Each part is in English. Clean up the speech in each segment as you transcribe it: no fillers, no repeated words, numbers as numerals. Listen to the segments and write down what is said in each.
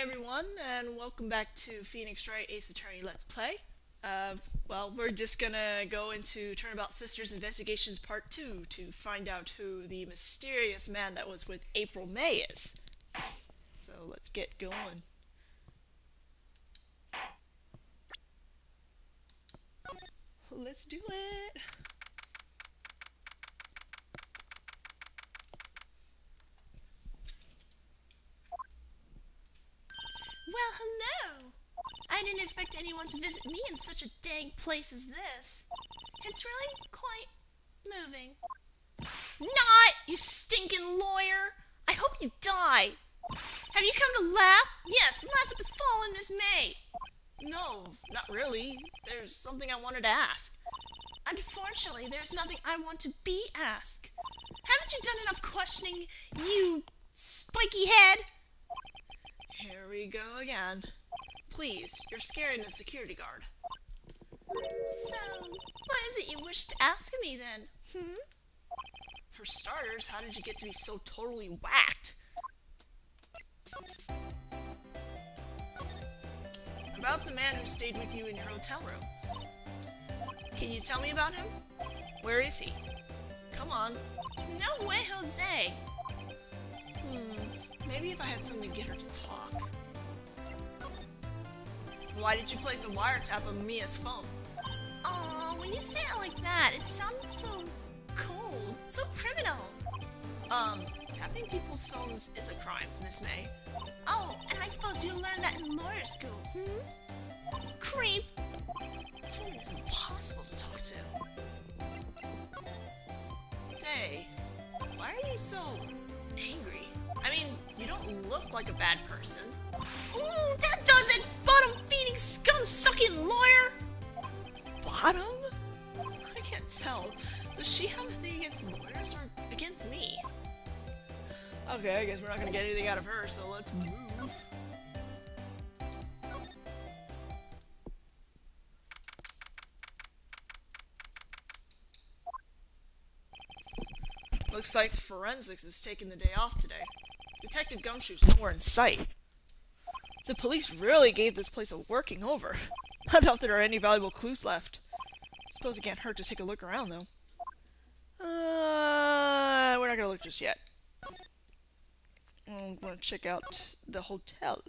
everyone, and welcome back to Phoenix Wright Ace Attorney Let's Play. We're just gonna go into Turnabout Sisters Investigations Part 2 to find out who the mysterious man that was with April May is. So let's get going. Let's do it! Well, hello! I didn't expect anyone to visit me in such a dang place as this. It's really quite moving. Not, you stinking lawyer! I hope you die! Have you come to laugh? Yes, laugh at the fallen Miss May! No, not really. There's something I wanted to ask. Unfortunately, there's nothing I want to be asked. Haven't you done enough questioning, you spiky head? Here we go again. Please, you're scaring the security guard. So, what is it you wish to ask me then, For starters, how did you get to be so totally whacked? About the man who stayed with you in your hotel room. Can you tell me about him? Where is he? Come on. No way, Jose! Maybe if I had something to get her to talk. Why did you place a wiretap on Mia's phone? Aw, when you say it like that, it sounds so cold, so criminal. Tapping people's phones is a crime, Miss May. Oh, and I suppose you learned that in lawyer school, Creep! This woman is impossible to talk to. Say, why are you so angry? I mean, you don't look like a bad person. Ooh, that does it! Bottom-feeding, scum-sucking lawyer! Bottom? I can't tell. Does she have a thing against lawyers or against me? Okay, I guess we're not gonna get anything out of her, so let's move. Looks like forensics is taking the day off today. Detective Gumshoe's nowhere in sight. The police really gave this place a working over. I doubt there are any valuable clues left. Suppose it can't hurt to take a look around, though. We're not gonna look just yet. I'm gonna check out the hotel.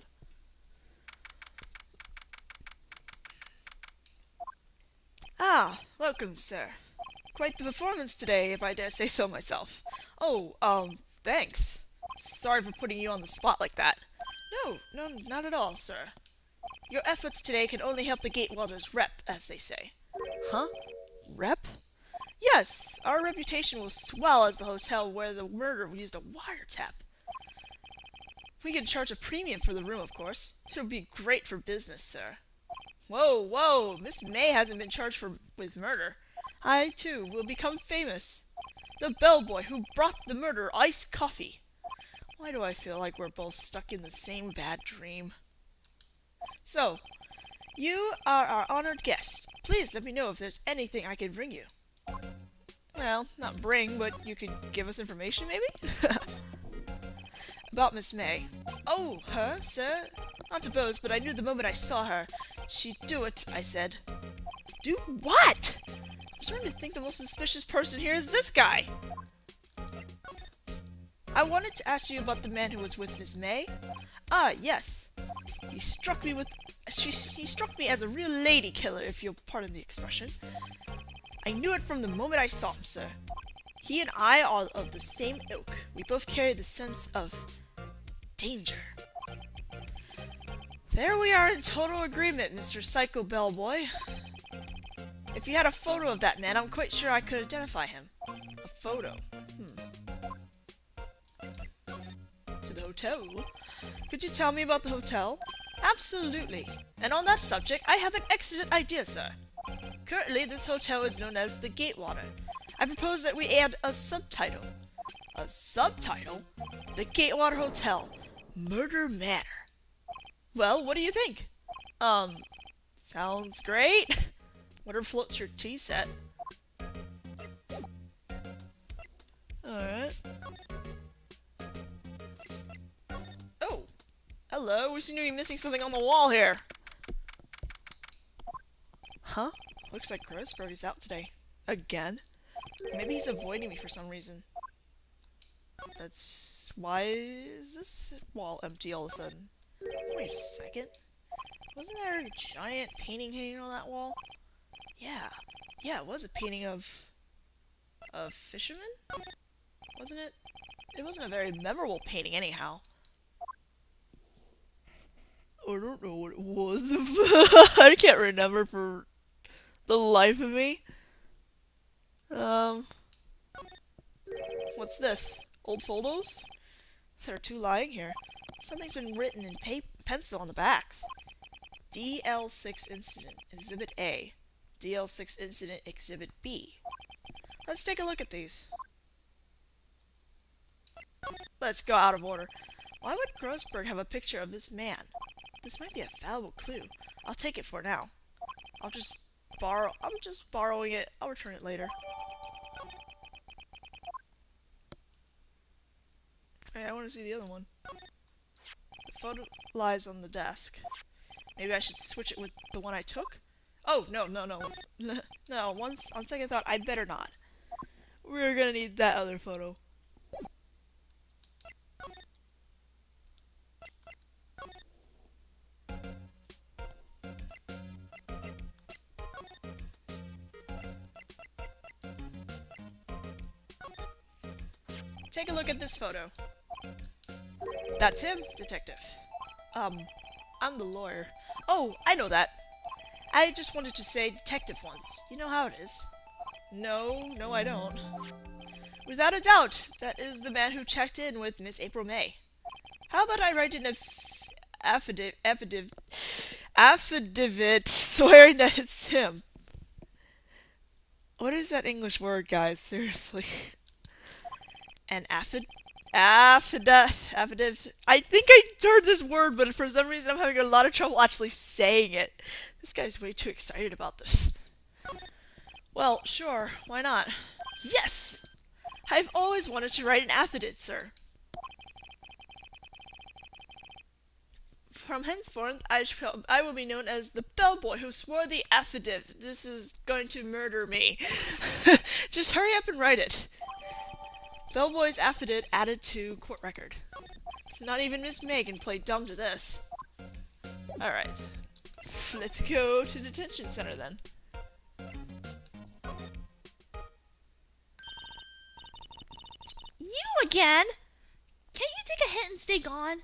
Ah, welcome, sir. Quite the performance today, if I dare say so myself. Oh, thanks. Sorry for putting you on the spot like that. No, not at all, sir. Your efforts today can only help the Gatewaters rep, as they say. Huh? Rep? Yes, our reputation will swell as the hotel where the murderer used a wiretap. We can charge a premium for the room, of course. It'll be great for business, sir. Whoa, Miss May hasn't been charged with murder. I, too, will become famous. The bellboy who brought the murderer iced coffee. Why do I feel like we're both stuck in the same bad dream? So, you are our honored guest. Please let me know if there's anything I can bring you. Well, not bring, but you could give us information, maybe? About Miss May. Oh, her, sir? Not to boast, but I knew the moment I saw her. She'd do it, I said. Do what? I'm starting to think the most suspicious person here is this guy. I wanted to ask you about the man who was with Miss May. Ah, yes. He struck me as a real lady killer, if you'll pardon the expression. I knew it from the moment I saw him, sir. He and I are of the same ilk. We both carry the sense of danger. There we are in total agreement, Mr. Psycho Bellboy. If you had a photo of that man, I'm quite sure I could identify him. A photo. To the hotel? Could you tell me about the hotel? Absolutely. And on that subject, I have an excellent idea, sir. Currently, this hotel is known as the Gatewater. I propose that we add a subtitle. A subtitle? The Gatewater Hotel. Murder Manor. Well, what do you think? Sounds great. Whatever floats your tea set. Alright. Hello, we seem to be missing something on the wall here. Huh? Looks like Grossberg is out today. Again? Maybe he's avoiding me for some reason. That's... Why is this wall empty all of a sudden? Wait a second. Wasn't there a giant painting hanging on that wall? Yeah. Yeah, it was a painting of... a fisherman? Wasn't it? It wasn't a very memorable painting anyhow. I don't know what it was. I can't remember for the life of me. What's this? Old photos? There are two lying here. Something's been written in pencil on the backs. DL6 Incident, Exhibit A. DL6 Incident, Exhibit B. Let's take a look at these. Let's go out of order. Why would Grossberg have a picture of this man? This might be a valuable clue. I'll take it for now. I'm just borrowing it. I'll return it later. Hey, I want to see the other one. The photo lies on the desk. Maybe I should switch it with the one I took? Oh, no. No, on second thought, I'd better not. We're gonna need that other photo. Take a look at this photo. That's him, detective. I'm the lawyer. Oh, I know that. I just wanted to say detective once. You know how it is. No, I don't. Without a doubt, that is the man who checked in with Miss April May. How about I write in a affidavit swearing that it's him? What is that English word, guys? Seriously. An affidavit. I think I heard this word, but for some reason I'm having a lot of trouble actually saying it. This guy's way too excited about this. Well, sure, why not? Yes! I've always wanted to write an affidavit, sir. From henceforth, I will be known as the bellboy who swore the affidavit. This is going to murder me. Just hurry up and write it. Bellboy's affidavit added to court record. Not even Miss May can play dumb to this. Alright. Let's go to detention center then. You again? Can't you take a hit and stay gone?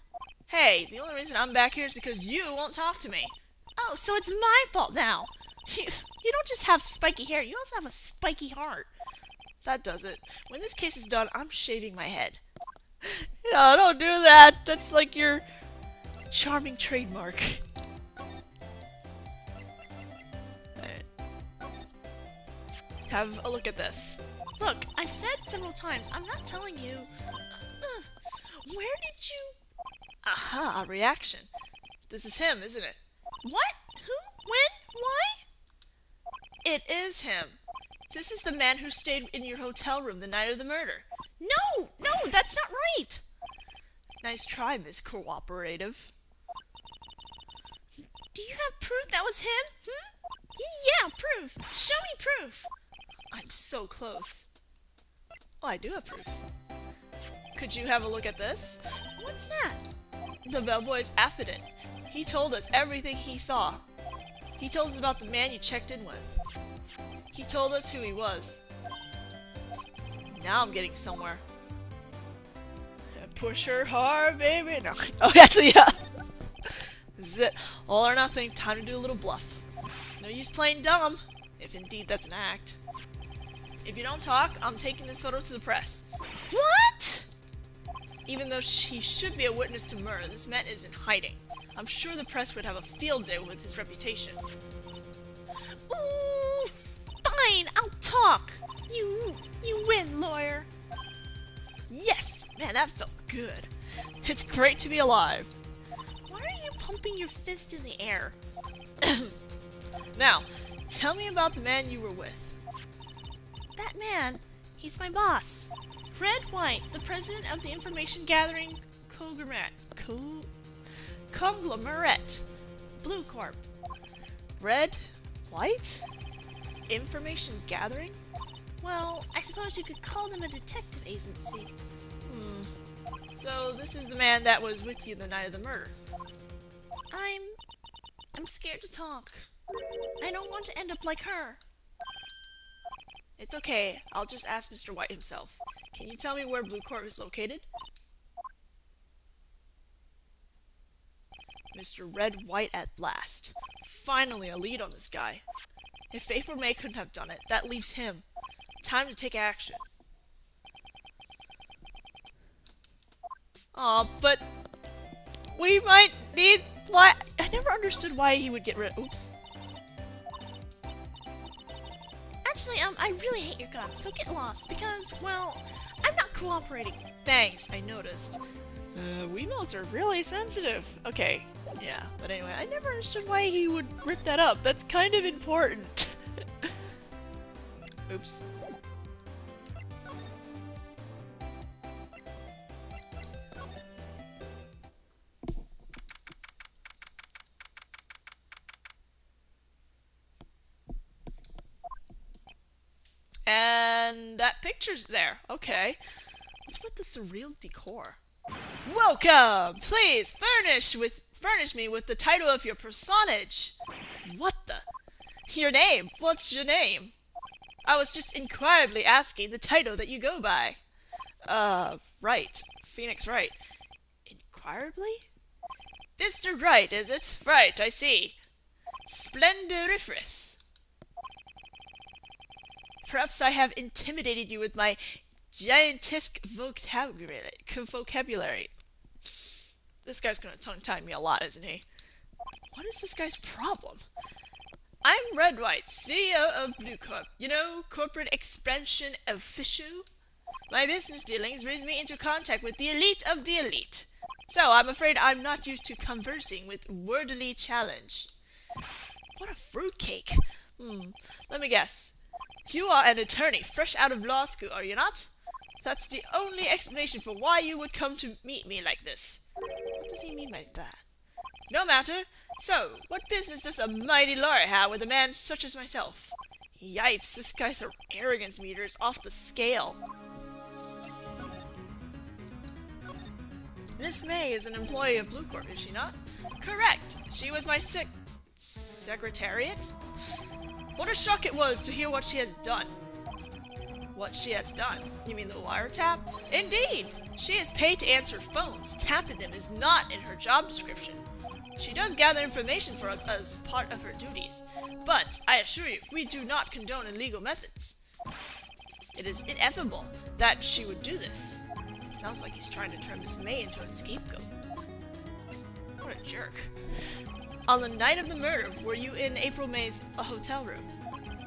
Hey, the only reason I'm back here is because you won't talk to me. Oh, so it's my fault now. You don't just have spiky hair, you also have a spiky heart. That does it. When this case is done, I'm shaving my head. No, don't do that. That's like your charming trademark. Alright. Have a look at this. Look, I've said several times, I'm not telling you. Where did you... Aha, a reaction. This is him, isn't it? What? Who? When? Why? It is him. This is the man who stayed in your hotel room the night of the murder. No, that's not right. Nice try, Miss Cooperative. Do you have proof that was him? Yeah, proof. Show me proof. I'm so close. Oh, I do have proof. Could you have a look at this? What's that? The bellboy's affidavit. He told us everything he saw. He told us about the man you checked in with. He told us who he was. Now I'm getting somewhere. Push her hard, baby. No. Oh, actually, yeah. This is it. All or nothing. Time to do a little bluff. No use playing dumb, if indeed that's an act. If you don't talk, I'm taking this photo to the press. What? Even though he should be a witness to murder, this man is in hiding. I'm sure the press would have a field day with his reputation. Ooh, fine, I'll talk. You win, lawyer. Yes! Man, that felt good. It's great to be alive. Why are you pumping your fist in the air? Now, tell me about the man you were with. That man, he's my boss. Red White, the president of the information gathering conglomerate. Blue Corp. Red? White? Information gathering? Well, I suppose you could call them a detective agency. So this is the man that was with you the night of the murder. I'm scared to talk. I don't want to end up like her. It's okay, I'll just ask Mr. White himself. Can you tell me where Blue Corp is located? Mr. Red White at last. Finally a lead on this guy. If April May couldn't have done it, that leaves him. Time to take action. Aw, but we might need... Why? I never understood why he would get rid... Oops. Actually, I really hate your guns, so get lost, because, well, I'm not cooperating. Thanks, I noticed. Wiimotes are really sensitive. Okay, yeah, but anyway, I never understood why he would rip that up. That's kind of important. Oops. And that picture's there. Okay. What's with the surreal decor? Welcome! Please furnish me with the title of your personage. What the? Your name? What's your name? I was just inquirably asking the title that you go by. Wright. Phoenix Wright. Inquirably? Mr. Wright, is it? Right, I see. Splenderificerous. Perhaps I have intimidated you with my giantesque vocabulary. This guy's gonna tongue-tie me a lot, isn't he? What is this guy's problem? I'm Red White, CEO of Blue Corp. You know, corporate expansion official? My business dealings brings me into contact with the elite of the elite. So I'm afraid I'm not used to conversing with wordly challenge. What a fruitcake. Let me guess. You are an attorney fresh out of law school, are you not? That's the only explanation for why you would come to meet me like this. What does he mean by that? No matter. So, what business does a mighty lawyer have with a man such as myself? Yipes, this guy's arrogance meter is off the scale. Miss May is an employee of Blue Corp, is she not? Correct. She was my secretariat? What a shock it was to hear what she has done. What she has done? You mean the wiretap? Indeed! She is paid to answer phones. Tapping them is not in her job description. She does gather information for us as part of her duties. But, I assure you, we do not condone illegal methods. It is ineffable that she would do this. It sounds like he's trying to turn Miss May into a scapegoat. What a jerk. On the night of the murder, were you in April May's hotel room?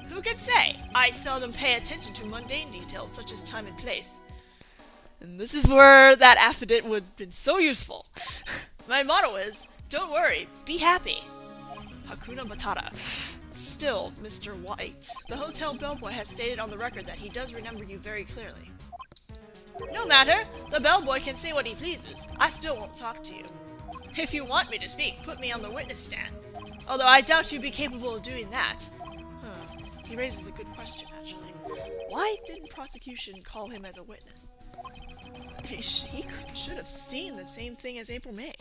Who can say? I seldom pay attention to mundane details such as time and place. And this is where that affidavit would have been so useful. My motto is, don't worry, be happy. Hakuna Matata. Still, Mr. White, the hotel bellboy has stated on the record that he does remember you very clearly. No matter, the bellboy can say what he pleases. I still won't talk to you. If you want me to speak, put me on the witness stand. Although I doubt you'd be capable of doing that. He raises a good question, actually. Why didn't prosecution call him as a witness? He should have seen the same thing as April May.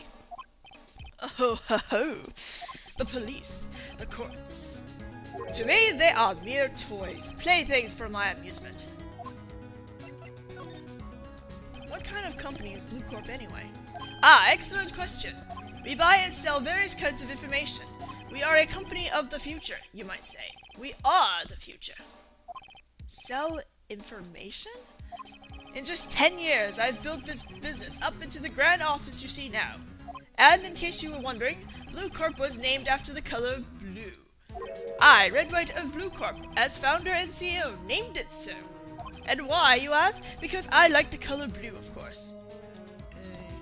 Oh, ho, ho. The police, the courts. To me, they are mere toys, playthings for my amusement. What kind of company is Blue Corp anyway? Ah, excellent question. We buy and sell various kinds of information. We are a company of the future, you might say. We are the future. Sell information? In just 10 years, I've built this business up into the grand office you see now. And in case you were wondering, Blue Corp was named after the color blue. I, Red White of Blue Corp, as founder and CEO, named it so. And why, you ask? Because I like the color blue, of course.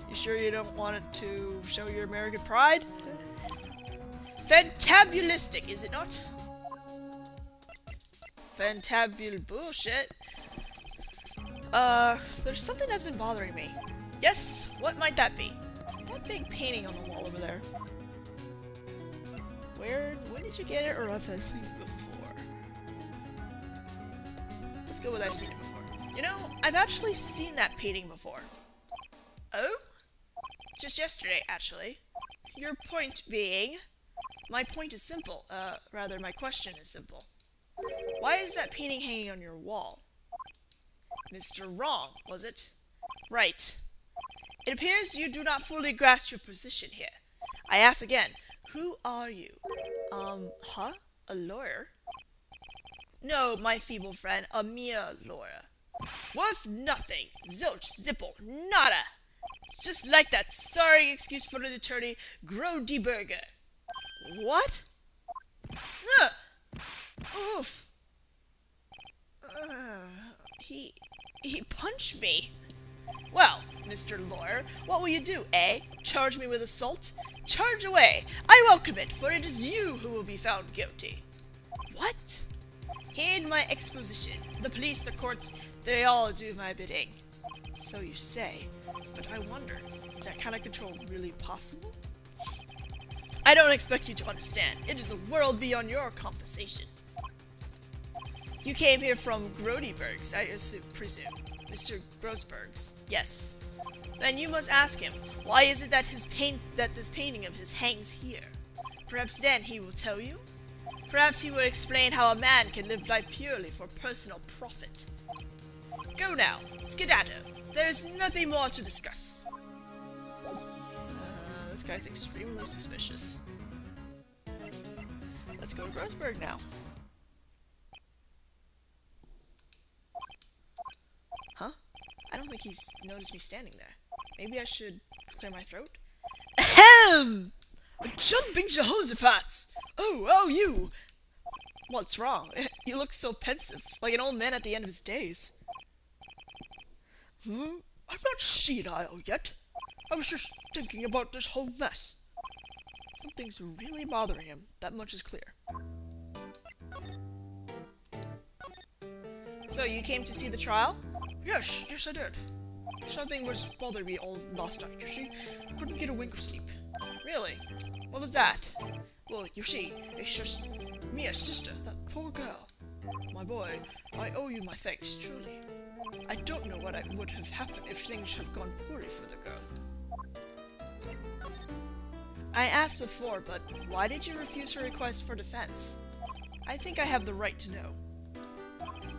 You sure you don't want it to show your American pride? Fantabulistic, is it not? Fantabul bullshit. There's something that's been bothering me. Yes, what might that be? That big painting on the wall over over there. When did you get it, or have I seen it before? Let's go with I've seen it before. You know, I've actually seen that painting before. Oh? Just yesterday, actually. Your point being... My point is simple. Rather, my question is simple. Why is that painting hanging on your wall? Mr. Wrong, was it? Right. It appears you do not fully grasp your position here. I ask again, who are you? Huh? A lawyer? No, my feeble friend, a mere lawyer. Worth nothing. Zilch, zipple, nada. Just like that sorry excuse for an attorney, Grodeberger. What? Ugh. Oof. He punched me. Well, Mr. Lawyer, what will you do, eh? Charge me with assault? Charge away. I welcome it, for it is you who will be found guilty. What? Heed my exposition. The police, the courts, they all do my bidding. So you say. But I wonder, is that kind of control really possible? I don't expect you to understand. It is a world beyond your compensation. You came here from Grodeberg's, I presume. Mr. Grossberg's. Yes. Then you must ask him, why is it that this painting of his hangs here? Perhaps then he will tell you? Perhaps he will explain how a man can live life purely for personal profit. Go now, skedaddle. There is nothing more to discuss. This guy's extremely suspicious. Let's go to Grossberg now. Huh? I don't think he's noticed me standing there. Maybe I should clear my throat? Ahem! A jumping Jehoshaphat! Oh, you! What's wrong? You look so pensive, like an old man at the end of his days. I'm not senile yet. I was just thinking about this whole mess. Something's really bothering him, that much is clear. So, you came to see the trial? Yes, I did. Something was bothering me all last night, you see. I couldn't get a wink of sleep. Really? What was that? Well, you see, it's just Mia's sister, that poor girl. My boy, I owe you my thanks, truly. I don't know what would have happened if things had gone poorly for the girl. I asked before, but why did you refuse her request for defense? I think I have the right to know.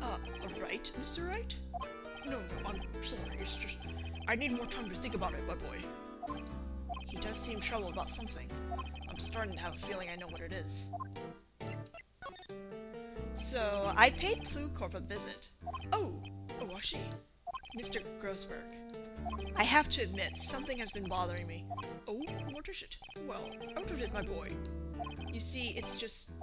A right, Mr. Wright? No, I'm sorry, it's just... I need more time to think about it, my boy. He does seem troubled about something. I'm starting to have a feeling I know what it is. So, I paid Plucorp a visit. Oh, I see. Mr. Grossberg. I have to admit, something has been bothering me. Oh, what is it? Well, out of it, my boy. You see, it's just...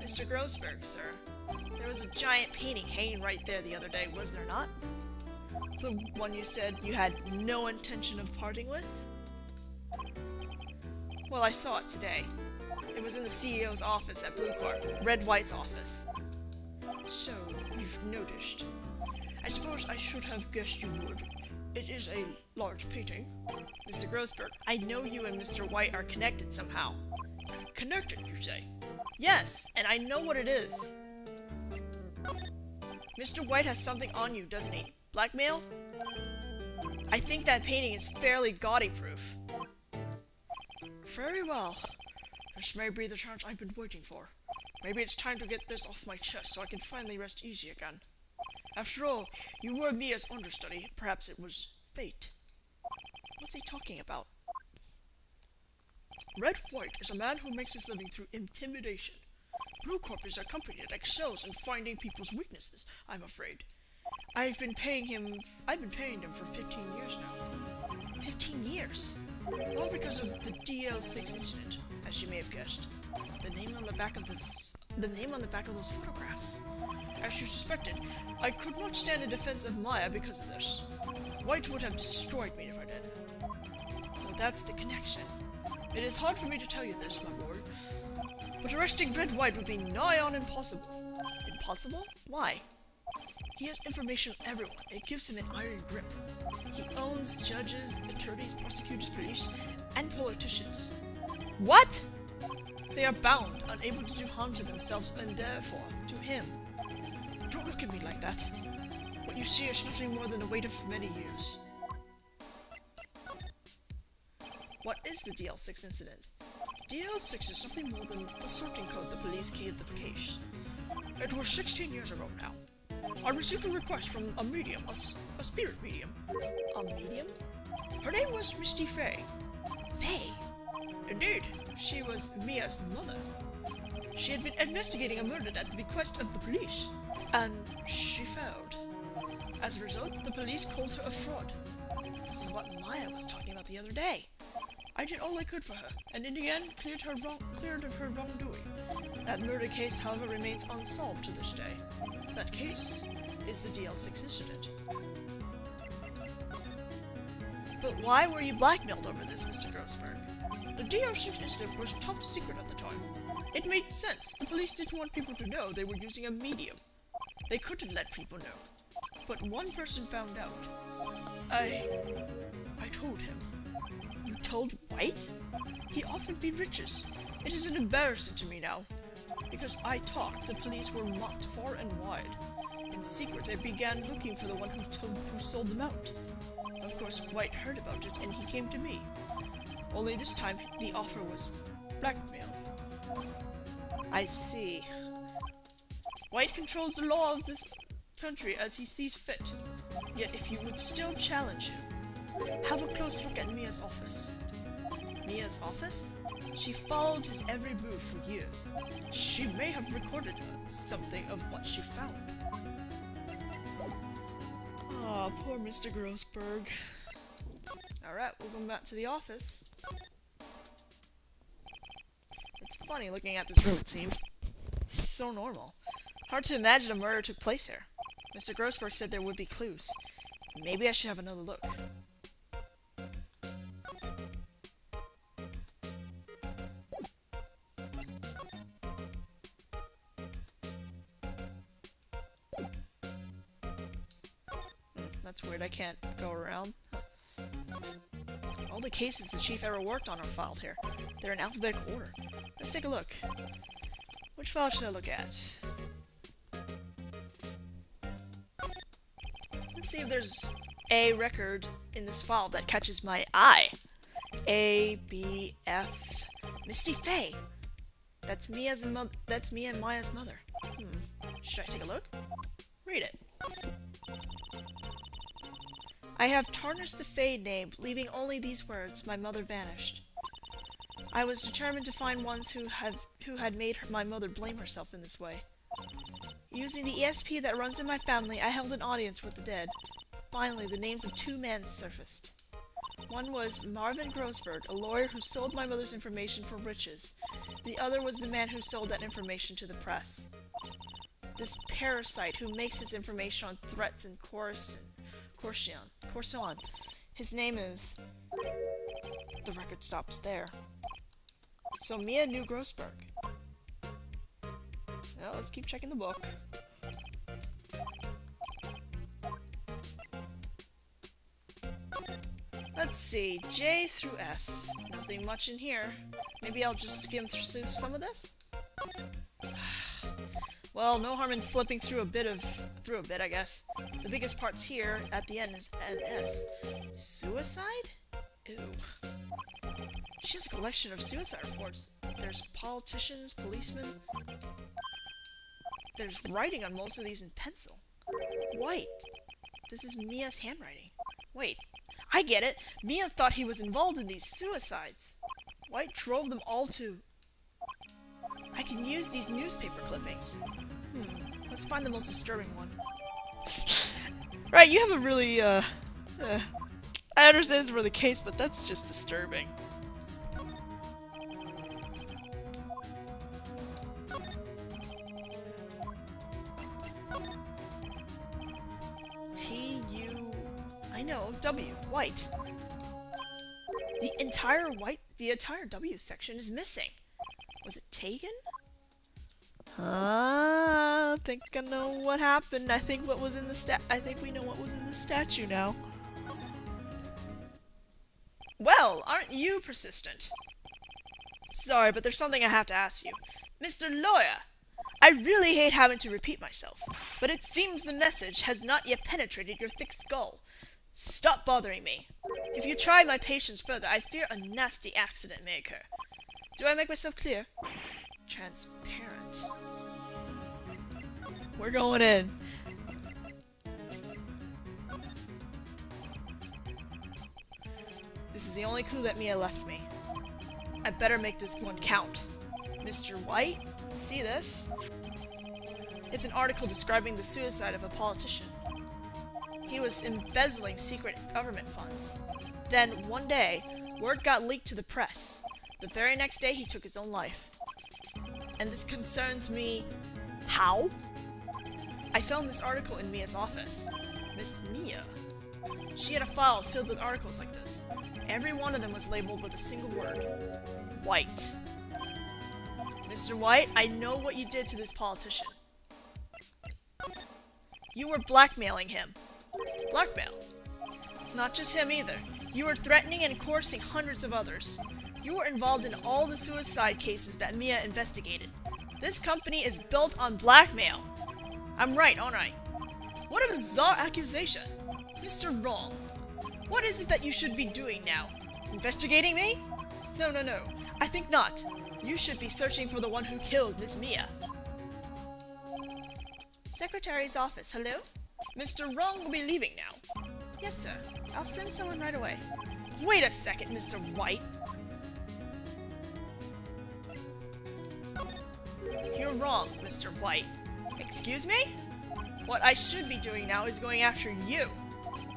Mr. Grossberg, sir. There was a giant painting hanging right there the other day, was there not? The one you said you had no intention of parting with? Well, I saw it today. It was in the CEO's office at Bluecorp, Red White's office. So, you've noticed. I suppose I should have guessed you would. It is a large painting. Mr. Grossberg, I know you and Mr. White are connected somehow. Connected, you say? Yes, and I know what it is. Mr. White has something on you, doesn't he? Blackmail? I think that painting is fairly gaudy proof. Very well. This may be the chance I've been waiting for. Maybe it's time to get this off my chest so I can finally rest easy again. After all, you were Mia's understudy. Perhaps it was fate. What's he talking about? Red White is a man who makes his living through intimidation. Bluecorp is a company that excels in finding people's weaknesses, I'm afraid. I've been paying him for 15 years now. 15 years? All because of the DL6 incident, as you may have guessed. The name on the back of those photographs. As you suspected, I could not stand in defense of Maya because of this. White would have destroyed me if I did. So that's the connection. It is hard for me to tell you this, my boy, but arresting Red White would be nigh on impossible. Impossible? Why? He has information on everyone. It gives him an iron grip. He owns judges, attorneys, prosecutors, police, and politicians. What? They are bound, unable to do harm to themselves, and therefore to him. Don't look at me like that. What you see is nothing more than the weight of many years. What is the DL6 incident? DL6 is nothing more than the sorting code the police gave the case. It was 16 years ago now. I received a request from a medium, a spirit medium. A medium? Her name was Misty Fey. Fey? Indeed, she was Mia's mother. She had been investigating a murder at the bequest of the police, and she failed. As a result, the police called her a fraud. This is what Maya was talking about the other day. I did all I could for her, and in the end, cleared of her wrongdoing. That murder case, however, remains unsolved to this day. That case is the DL6 incident. But why were you blackmailed over this, Mr. Grossberg? The DL6 incident was top secret at the time. It made sense. The police didn't want people to know they were using a medium. They couldn't let people know. But one person found out. I told him. You told Wright? He offered me riches. It is an embarrassment to me now. Because I talked, the police were mocked far and wide. In secret, they began looking for the one who sold them out. Of course, Wright heard about it, and he came to me. Only this time, the offer was blackmail. I see. Wright controls the law of this country as he sees fit. Yet if you would still challenge him, have a close look at Mia's office. Mia's office? She followed his every move for years. She may have recorded something of what she found. Ah, poor Mr. Grossberg. Alright, we'll go back to the office. It's funny looking at this room, it seems. So normal. Hard to imagine a murder took place here. Mr. Grossberg said there would be clues. Maybe I should have another look. That's weird, I can't go around. Huh. All the cases the chief ever worked on are filed here. They're in alphabetical order. Let's take a look. Which file should I look at? Let's see if there's a record in this file that catches my eye. A, B, F... Misty Fey! That's Mia and Maya's mother. Should I take a look? Read it. I have tarnished the Fey name, leaving only these words, my mother vanished. I was determined to find ones who had made my mother blame herself in this way. Using the ESP that runs in my family, I held an audience with the dead. Finally, the names of two men surfaced. One was Marvin Grossberg, a lawyer who sold my mother's information for riches. The other was the man who sold that information to the press. This parasite who makes his information on threats and Corson. His name is... The record stops there. So Mia knew Grossberg. Well, let's keep checking the book. Let's see, J through S. Nothing much in here. Maybe I'll just skim through some of this? Well, no harm in flipping through a bit, I guess. The biggest parts here at the end is NS. Suicide? Ew. She has a collection of suicide reports. There's politicians, policemen. There's writing on most of these in pencil. White. This is Mia's handwriting. Wait, I get it. Mia thought he was involved in these suicides. White drove them all to... I can use these newspaper clippings. Let's find the most disturbing one. Right, you have a really, I understand it's for the case, but that's just disturbing. I know, W, White. The entire W section is missing. Was it taken? I think I know what happened. I think we know what was in the statue now. Well, aren't you persistent? Sorry, but there's something I have to ask you. Mr. Lawyer, I really hate having to repeat myself, but it seems the message has not yet penetrated your thick skull. Stop bothering me. If you try my patience further, I fear a nasty accident may occur. Do I make myself clear? Transparent. We're going in. This is the only clue that Mia left me. I better make this one count. Mr. White, see this? It's an article describing the suicide of a politician. He was embezzling secret government funds. Then, one day, word got leaked to the press. The very next day, he took his own life. And this concerns me... How? I found this article in Mia's office. Miss Mia. She had a file filled with articles like this. Every one of them was labeled with a single word. White. Mr. White, I know what you did to this politician. You were blackmailing him. Blackmail? Not just him either. You were threatening and coercing hundreds of others. You were involved in all the suicide cases that Mia investigated. This company is built on blackmail. I'm right, aren't I? What a bizarre accusation. Mr. Wrong. What is it that you should be doing now? Investigating me? No. I think not. You should be searching for the one who killed Miss Mia. Secretary's office, hello? Mr. Wrong will be leaving now. Yes, sir. I'll send someone right away. Wait a second, Mr. White. You're wrong, Mr. White. Excuse me? What I should be doing now is going after you.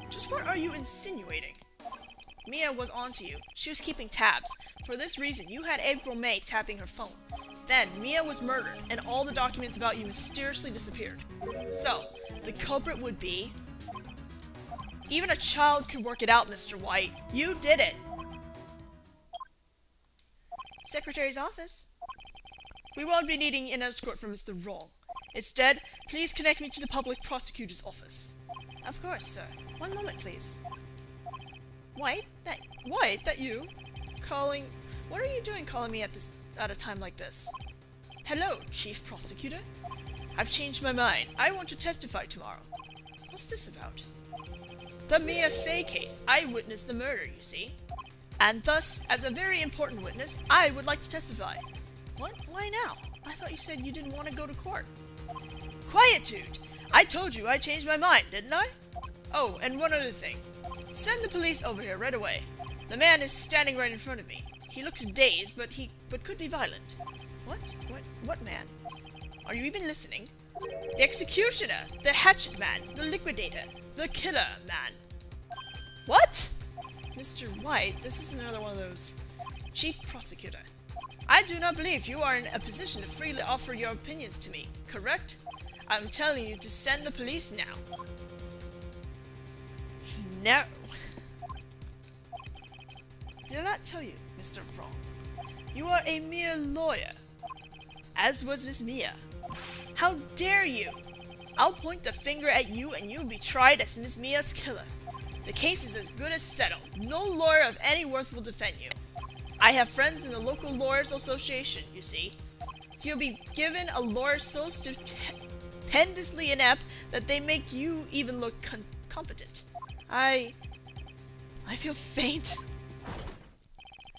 Just what are you insinuating? Mia was onto you. She was keeping tabs. For this reason, you had April May tapping her phone. Then, Mia was murdered, and all the documents about you mysteriously disappeared. So, the culprit would be... Even a child could work it out, Mr. White. You did it! Secretary's office. We won't be needing an escort from Mr. Wrong. Instead, please connect me to the public prosecutor's office. Of course, sir. One moment, please. White? That you? Calling... What are you doing calling me at a time like this? Hello, Chief Prosecutor. I've changed my mind. I want to testify tomorrow. What's this about? The Maya Fey case. I witnessed the murder, you see. And thus, as a very important witness, I would like to testify. What? Why now? I thought you said you didn't want to go to court. Quietude! I told you I changed my mind, didn't I? Oh, and one other thing. Send the police over here right away. The man is standing right in front of me. He looks dazed, but could be violent. What man? Are you even listening? The executioner, the hatchet man, the liquidator, the killer man. What? Mr. White, this is another one of those. Chief Prosecutor. I do not believe you are in a position to freely offer your opinions to me, correct? I'm telling you to send the police now. No. Did I not tell you, Mr. Wrong? You are a mere lawyer, as was Miss Mia. How dare you! I'll point the finger at you and you'll be tried as Miss Mia's killer. The case is as good as settled. No lawyer of any worth will defend you. I have friends in the local lawyers association, you see. You'll be given a lawyer so stupendously inept that they make you even look competent. I feel faint.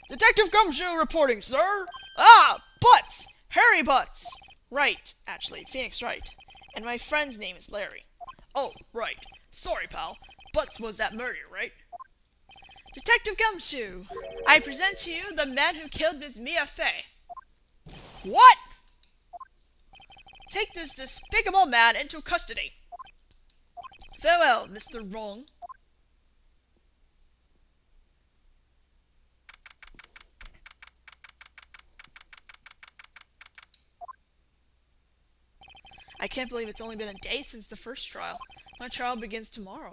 Detective Gumshoe reporting, sir! Ah! Butts! Harry Butts! Wright, actually. Phoenix Wright. And my friend's name is Larry. Oh, right. Sorry, pal. Butts was that murder, right? Detective Gumshoe! I present to you the man who killed Miss Maya Fey. What? Take this despicable man into custody. Farewell, Mr. Wrong. I can't believe it's only been a day since the first trial. My trial begins tomorrow.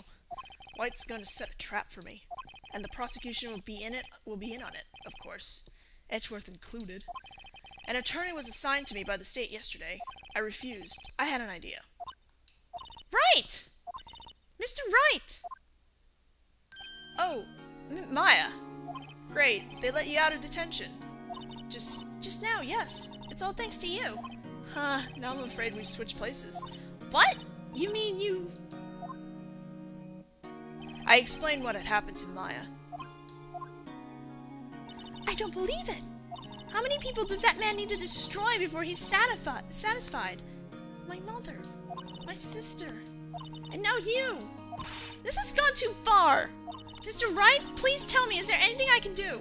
White's going to set a trap for me, and the prosecution will be in on it, of course, Edgeworth included. An attorney was assigned to me by the state yesterday. I refused. I had an idea. Wright! Mr. Wright! Oh, Maya. Great, they let you out of detention. Just now, yes. It's all thanks to you. Huh, now I'm afraid we've switched places. What? You mean you... I explained what had happened to Maya. I don't believe it. How many people does that man need to destroy before he's satisfied? My mother, my sister, and now you. This has gone too far. Mr. Wright, please tell me, is there anything I can do?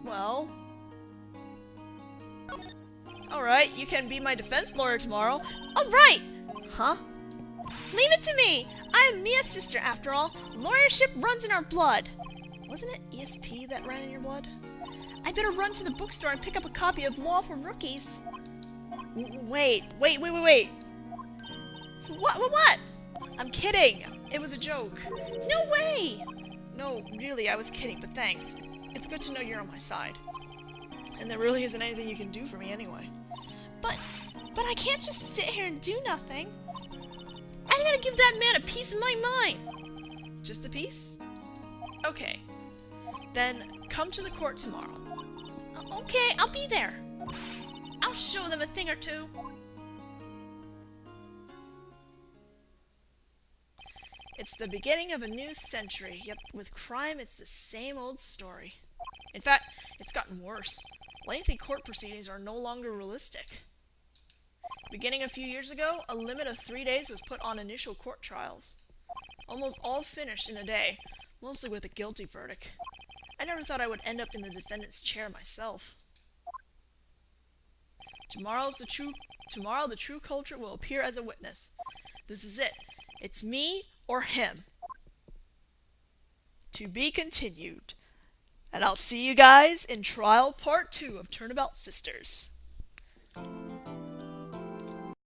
Well... Alright, you can be my defense lawyer tomorrow. All right. Huh? Leave it to me. I am Mia's sister, after all. Lawyership runs in our blood. Wasn't it ESP that ran in your blood? I better run to the bookstore and pick up a copy of Law for Rookies. Wait. What? I'm kidding. It was a joke. No way. No, really, I was kidding, but thanks. It's good to know you're on my side. And there really isn't anything you can do for me anyway. But I can't just sit here and do nothing. I gotta give that man a piece of my mind. Just a piece? Okay. Then come to the court tomorrow. Okay, I'll be there. I'll show them a thing or two. It's the beginning of a new century. Yep, with crime, it's the same old story. In fact, it's gotten worse. Lengthy court proceedings are no longer realistic. Beginning a few years ago, a limit of 3 days was put on initial court trials. Almost all finished in a day, mostly with a guilty verdict. I never thought I would end up in the defendant's chair myself. Tomorrow the true culprit will appear as a witness. This is it. It's me or him. To be continued. And I'll see you guys in trial part 2 of Turnabout Sisters.